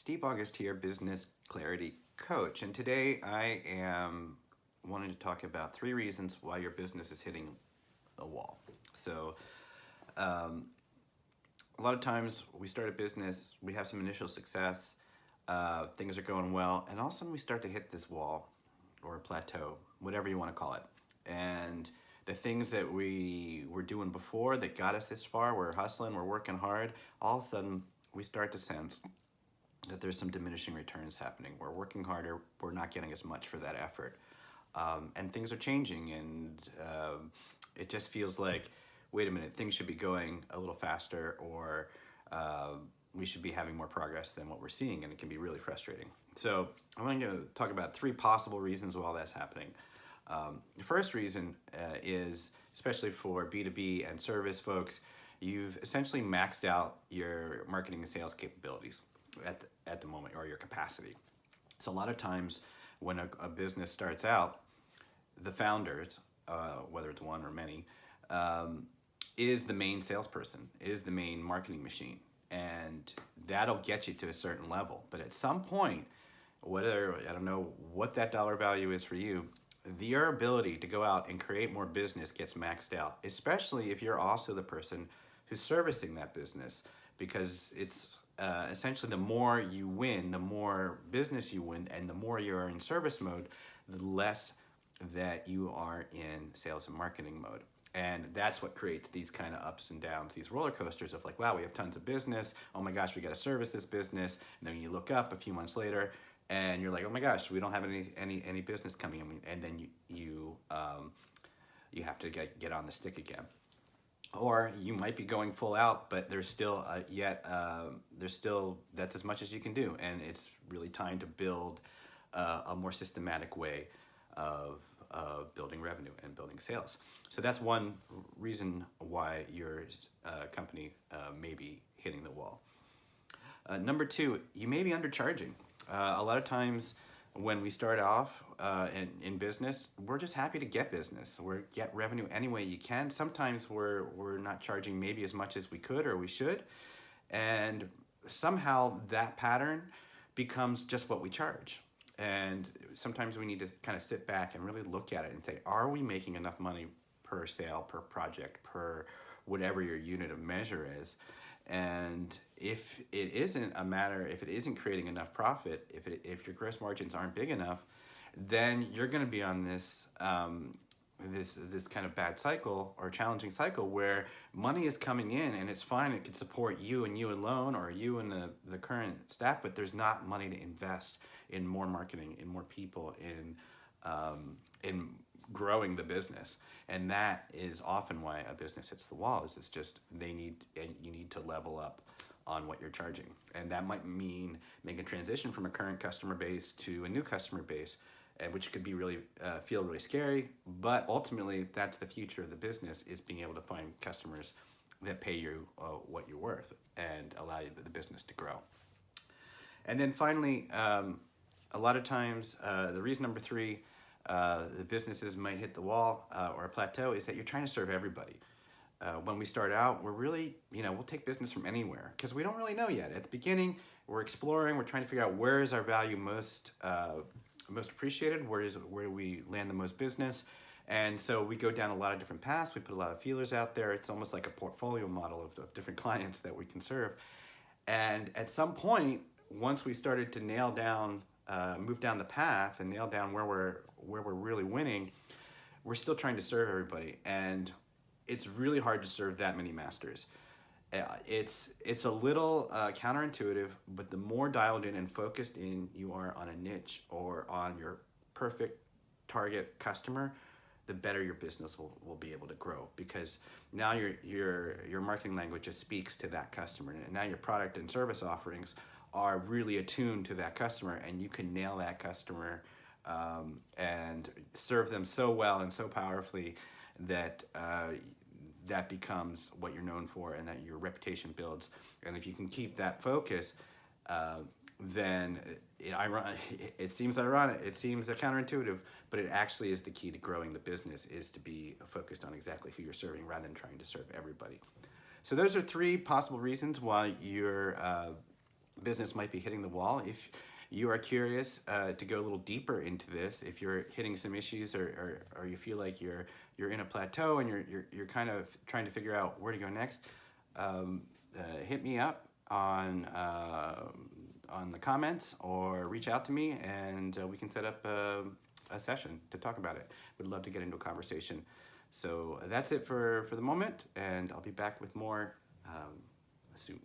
Steve August here, Business Clarity Coach, and today I am wanting to talk about 3 reasons why your business is hitting a wall. So, um, a lot of times we start a business, we have some initial success, things are going well, and all of a sudden we start to hit this wall or a plateau, whatever you want to call it. And the things that we were doing before that got us this far, we're hustling, we're working hard, all of a sudden we start to sense that there's some diminishing returns happening. We're working harder, we're not getting as much for that effort. And things are changing, and it just feels like, wait a minute, things should be going a little faster, or uh, we should be having more progress than what we're seeing, and it can be really frustrating. So I'm going to talk about 3 possible reasons why that's happening. The first reason is, especially for B2B and service folks, you've essentially maxed out your marketing and sales capabilities at the moment, or your capacity. So a lot of times when a business starts out, the founders, whether it's one or many, is the main salesperson, is the main marketing machine. And that'll get you to a certain level. But at some point, whether, I don't know what that dollar value is for you, your ability to go out and create more business gets maxed out, especially if you're also the person who's servicing that business, because it's essentially the more you win, the more business you win, and the more you're in service mode, the less that you are in sales and marketing mode. And that's what creates these kind of ups and downs, these roller coasters of like, wow, we have tons of business. Oh my gosh, we got to service this business. And then you look up a few months later and you're like, oh my gosh, we don't have any business coming in. And then you have to get on the stick again. Or you might be going full out, but there's still that's as much as you can do, and it's really time to build a more systematic way of building revenue and building sales. So that's one reason why your company may be hitting the wall. Number 2, you may be undercharging. A lot of times when we start off in business, we're just happy to get business. We get revenue any way you can. Sometimes we're not charging maybe as much as we could or we should, and somehow that pattern becomes just what we charge. And sometimes we need to kind of sit back and really look at it and say, are we making enough money per sale, per project, per whatever your unit of measure is? And if it isn't a matter, if it isn't creating enough profit, if your gross margins aren't big enough, then you're going to be on this this kind of bad cycle or challenging cycle where money is coming in and it's fine, it can support you and you alone, or you and the current staff, but there's not money to invest in more marketing, in more people, in growing the business. And that is often why a business hits the wall. Is it's just you need to level up on what you're charging. And that might mean making a transition from a current customer base to a new customer base, which could be really feel really scary, but ultimately that's the future of the business, is being able to find customers that pay you what you're worth and allow the business to grow. And then finally, a lot of times, the reason number 3, the businesses might hit the wall or a plateau, is that you're trying to serve everybody. When we start out, we're really, we'll take business from anywhere because we don't really know yet. At the beginning, we're exploring, we're trying to figure out where is our value most appreciated, where do we land the most business. And so we go down a lot of different paths, we put a lot of feelers out there. It's almost like a portfolio model of different clients that we can serve. And at some point, once we started to nail down, move down the path and nail down where we're really winning, we're still trying to serve everybody. And it's really hard to serve that many masters. It's a little counterintuitive, but the more dialed in and focused in you are on a niche or on your perfect target customer, the better your business will be able to grow, because now your marketing language just speaks to that customer, and now your product and service offerings are really attuned to that customer, and you can nail that customer and serve them so well and so powerfully that that becomes what you're known for, and that your reputation builds. And if you can keep that focus, then it seems ironic, it seems counterintuitive, but it actually is the key to growing the business, is to be focused on exactly who you're serving rather than trying to serve everybody. So those are 3 possible reasons why your business might be hitting the wall. If you are curious to go a little deeper into this, if you're hitting some issues, or you feel like you're in a plateau and you're kind of trying to figure out where to go next, hit me up on the comments, or reach out to me, and we can set up a session to talk about it. Would love to get into a conversation. So that's it for the moment, and I'll be back with more soon.